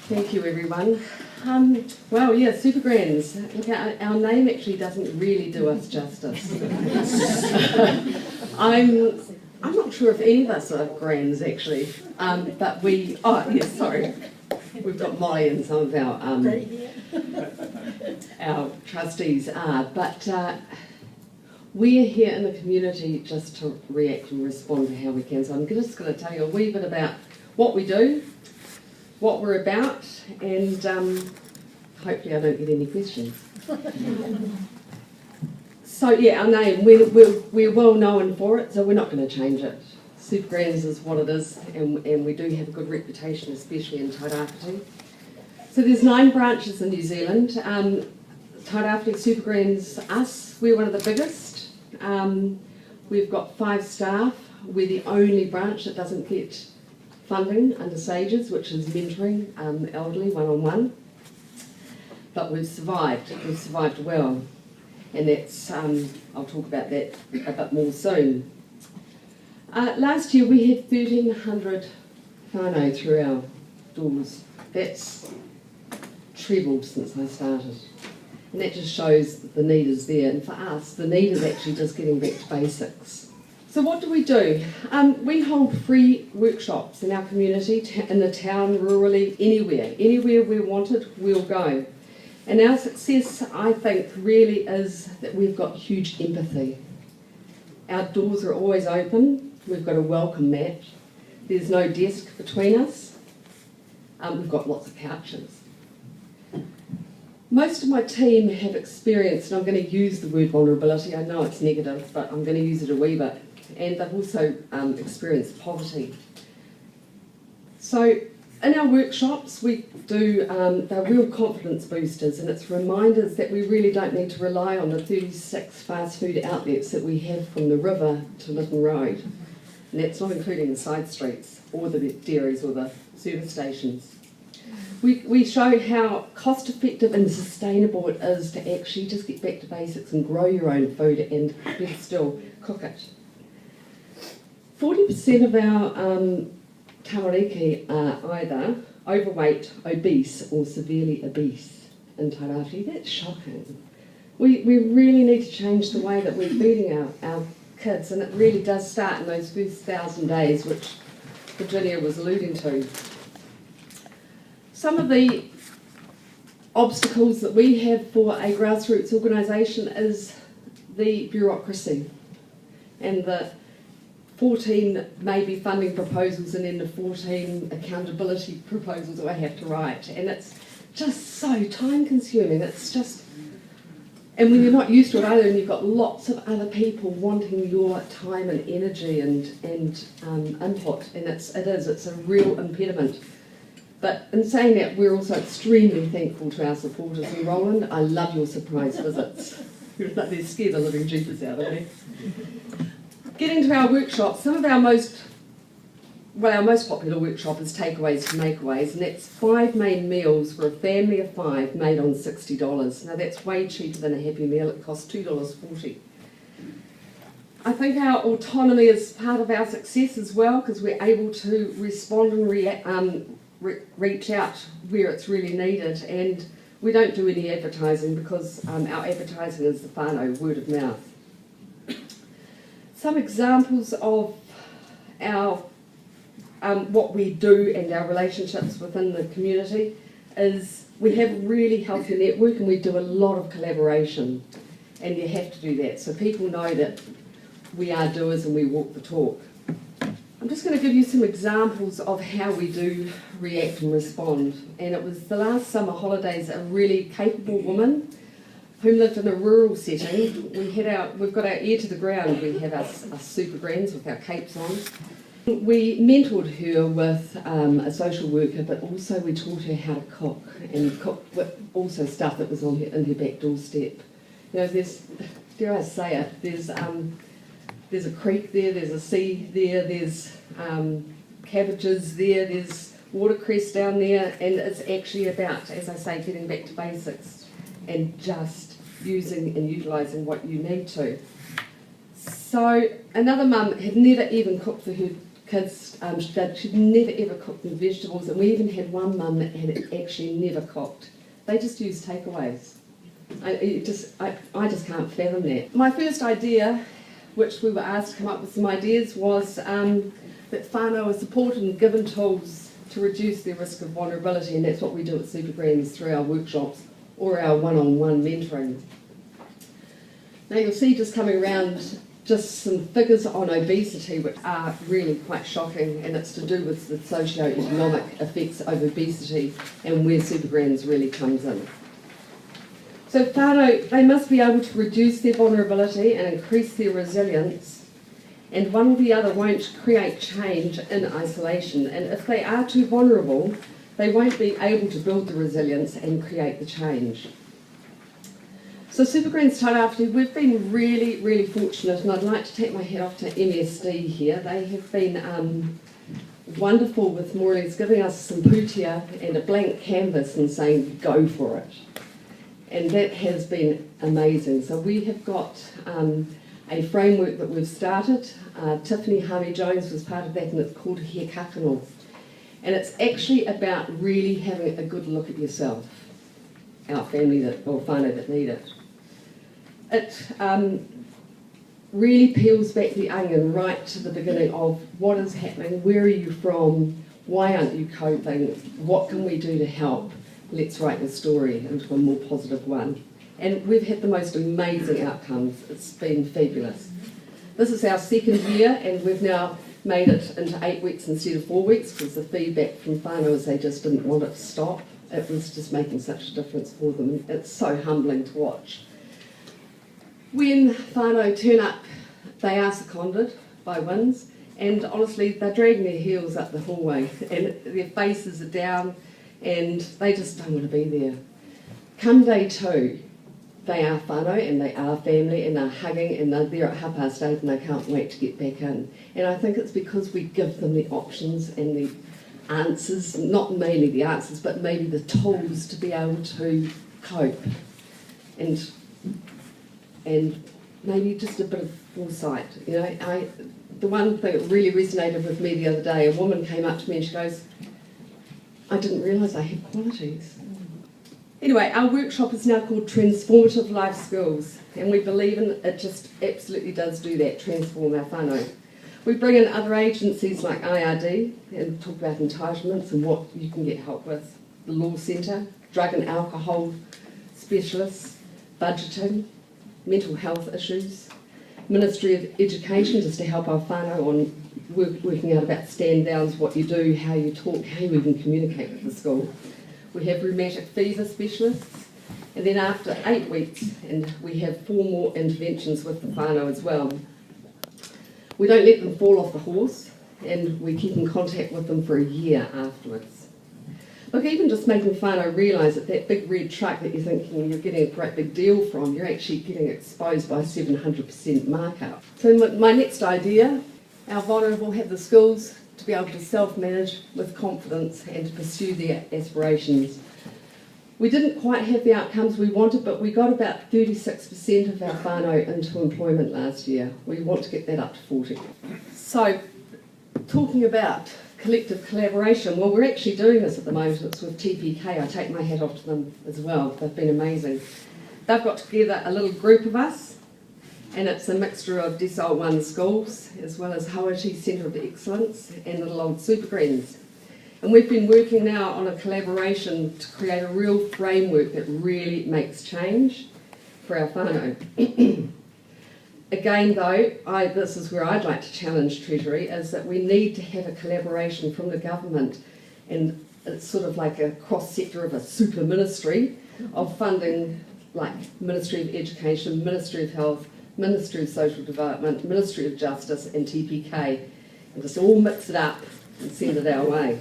Thank you, everyone. Well, yeah, SuperGrans. Look, our name actually doesn't really do us justice. I'm not sure if any of us are Grans, actually, but we... Oh, yes, sorry. We've got Molly and some of our trustees are, but we are here in the community just to react and respond to how we can. So I'm just going to tell you a wee bit about what we do, what we're about, and hopefully I don't get any questions. So yeah, our name, we're well known for it, so we're not going to change it. SuperGrans is what it is, and we do have a good reputation, especially in Tairāwhiti. So there's 9 branches in New Zealand. Tairāwhiti SuperGrans, us, we're one of the biggest. We've got 5 staff. We're the only branch that doesn't get funding under SAGES, which is mentoring elderly one-on-one. But we've survived well. And that's, I'll talk about that a bit more soon. Last year we had 1,300 whanau through our doors. That's trebled since I started. And that just shows that the need is there. And for us, the need is actually just getting back to basics. So what do? We hold free workshops in our community, in the town, rurally, anywhere. Anywhere we're wanted, we'll go. And our success, I think, really is that we've got huge empathy. Our doors are always open. We've got a welcome mat. There's no desk between us. We've got lots of couches. Most of my team have experienced, and I'm going to use the word vulnerability, I know it's negative, but I'm going to use it a wee bit, and they've also experienced poverty. So in our workshops we do, they're real confidence boosters, and it's reminders that we really don't need to rely on the 36 fast food outlets that we have from the river to Lytton Road. And that's not including the side streets, or the dairies, or the service stations. We show how cost effective and sustainable it is to actually just get back to basics and grow your own food, and better still, cook it. 40% of our tamariki are either overweight, obese, or severely obese in Tairāwhiti. That's shocking. We really need to change the way that we're feeding our kids, and it really does start in those first 1,000 days, which Virginia was alluding to. Some of the obstacles that we have for a grassroots organisation is the bureaucracy and the 14 maybe funding proposals and then the 14 accountability proposals that I have to write, and it's just so time consuming. It's just, and when you're not used to it either, and you've got lots of other people wanting your time and energy and input, and it's a real impediment. But in saying that, we're also extremely thankful to our supporters. And Roland, I love your surprise visits. They're scared the living jeepers out of me. Getting to our workshops, some of our most popular workshop is takeaways to makeaways, and that's 5 main meals for a family of 5 made on $60. Now that's way cheaper than a Happy Meal. It costs $2.40. I think our autonomy is part of our success as well, because we're able to respond and reach out where it's really needed, and we don't do any advertising because our advertising is the whanau, word of mouth. Some examples of our what we do and our relationships within the community is we have a really healthy network, and we do a lot of collaboration, and you have to do that so people know that we are doers and we walk the talk. I'm just going to give you some examples of how we do react and respond. And it was the last summer holidays, a really capable woman who lived in a rural setting. We've got our ear to the ground. We have our SuperGrans with our capes on. We mentored her with a social worker, but also we taught her how to cook, and cook with also stuff that was in her back doorstep. You know, dare I say it, there's a creek there, there's a sea there, there's cabbages there, there's watercress down there, and it's actually about, as I say, getting back to basics and just using and utilising what you need to. So another mum had never even cooked for her kids, that she'd never ever cooked the vegetables, and we even had one mum that had actually never cooked. They just used takeaways. I just can't fathom that. My first idea, which we were asked to come up with some ideas, was that whānau are supported and given tools to reduce their risk of vulnerability, and that's what we do at SuperGrans through our workshops or our one-on-one mentoring. Now you'll see just coming around just some figures on obesity, which are really quite shocking, and it's to do with the socio-economic effects of obesity and where SuperGrans really comes in. So whānau, they must be able to reduce their vulnerability and increase their resilience, and one or the other won't create change in isolation, and if they are too vulnerable, they won't be able to build the resilience and create the change. So SuperGrans Tairāwhiti, we've been really, really fortunate, and I'd like to take my hat off to MSD here. They have been wonderful with more or less giving us some pūtea and a blank canvas and saying, go for it. And that has been amazing. So we have got a framework that we've started. Tiffany Harvey-Jones was part of that, and it's called He Kakano. And it's actually about really having a good look at yourself, our family or whānau that need it. It really peels back the onion right to the beginning of what is happening, where are you from, why aren't you coping, what can we do to help? Let's write the story into a more positive one. And we've had the most amazing outcomes. It's been fabulous. This is our second year, and we've now made it into 8 weeks instead of 4 weeks, because the feedback from whānau is they just didn't want it to stop. It was just making such a difference for them. It's so humbling to watch. When whānau turn up, they are seconded by WINS, and honestly, they're dragging their heels up the hallway, and their faces are down, and they just don't want to be there. Come day 2, they are whānau, and they are family, and they're hugging, and they're there at 8:30, and they can't wait to get back in. And I think it's because we give them the options and the answers, not mainly the answers, but maybe the tools to be able to cope, and maybe just a bit of foresight. You know, the one thing that really resonated with me the other day, a woman came up to me and she goes, I didn't realise I had qualities. Anyway, our workshop is now called Transformative Life Skills, and we believe in it just absolutely does do that, transform our whānau. We bring in other agencies like IRD and talk about entitlements and what you can get help with, the Law Centre, drug and alcohol specialists, budgeting, mental health issues, Ministry of Education just to help our whānau on working out about stand-downs, what you do, how you talk, how you even communicate with the school. We have rheumatic fever specialists, and then after 8 weeks, and we have 4 more interventions with the whānau as well. We don't let them fall off the horse, and we keep in contact with them for a year afterwards. Look, even just making whānau realise that that big red truck that you're thinking you're getting a great big deal from, you're actually getting exposed by a 700% markup. So my next idea, our vulnerable have the skills to be able to self-manage with confidence and to pursue their aspirations. We didn't quite have the outcomes we wanted, but we got about 36% of our whānau into employment last year. We want to get that up to 40. So, talking about collective collaboration, well, we're actually doing this at the moment. It's with TPK. I take my hat off to them as well. They've been amazing. They've got together a little group of us, and it's a mixture of Decile 1 schools, as well as Hauiti Centre of Excellence and little old SuperGrans. And we've been working now on a collaboration to create a real framework that really makes change for our whānau. Again though, this is where I'd like to challenge Treasury, is that we need to have a collaboration from the government, and it's sort of like a cross-sector of a super ministry of funding, like Ministry of Education, Ministry of Health, Ministry of Social Development, Ministry of Justice and TPK, and just all mix it up and send it our way.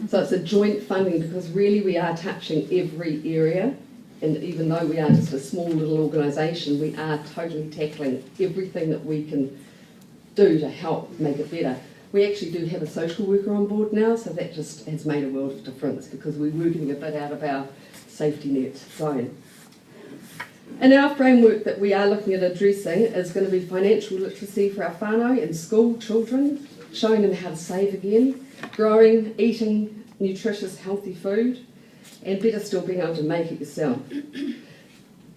So it's a joint funding, because really we are touching every area, and even though we are just a small little organisation, we are totally tackling everything that we can do to help make it better. We actually do have a social worker on board now, so that just has made a world of difference, because we're working a bit out of our safety net zone. And our framework that we are looking at addressing is going to be financial literacy for our whānau and school children, showing them how to save again, growing, eating nutritious, healthy food, and better still, being able to make it yourself.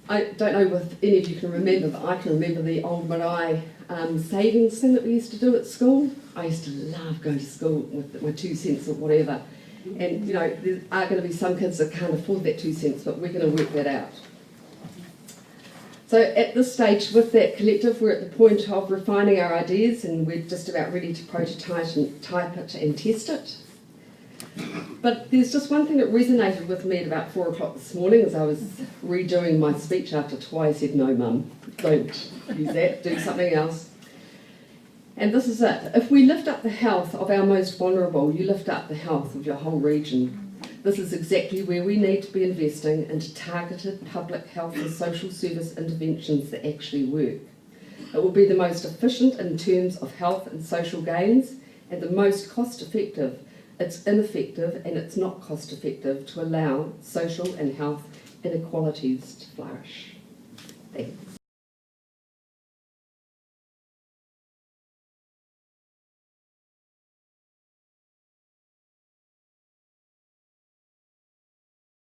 I don't know if any of you can remember, but I can remember the old marae savings thing that we used to do at school. I used to love going to school with my 2 cents or whatever. And, you know, there are going to be some kids that can't afford that 2 cents, but we're going to work that out. So at this stage with that collective, we're at the point of refining our ideas, and we're just about ready to prototype it and test it. But there's just one thing that resonated with me at about 4 o'clock this morning as I was redoing my speech after twice said, no mum, don't use that, do something else. And this is it. If we lift up the health of our most vulnerable, you lift up the health of your whole region. This is exactly where we need to be investing into targeted public health and social service interventions that actually work. It will be the most efficient in terms of health and social gains and the most cost effective. It's ineffective and it's not cost effective to allow social and health inequalities to flourish. Thanks.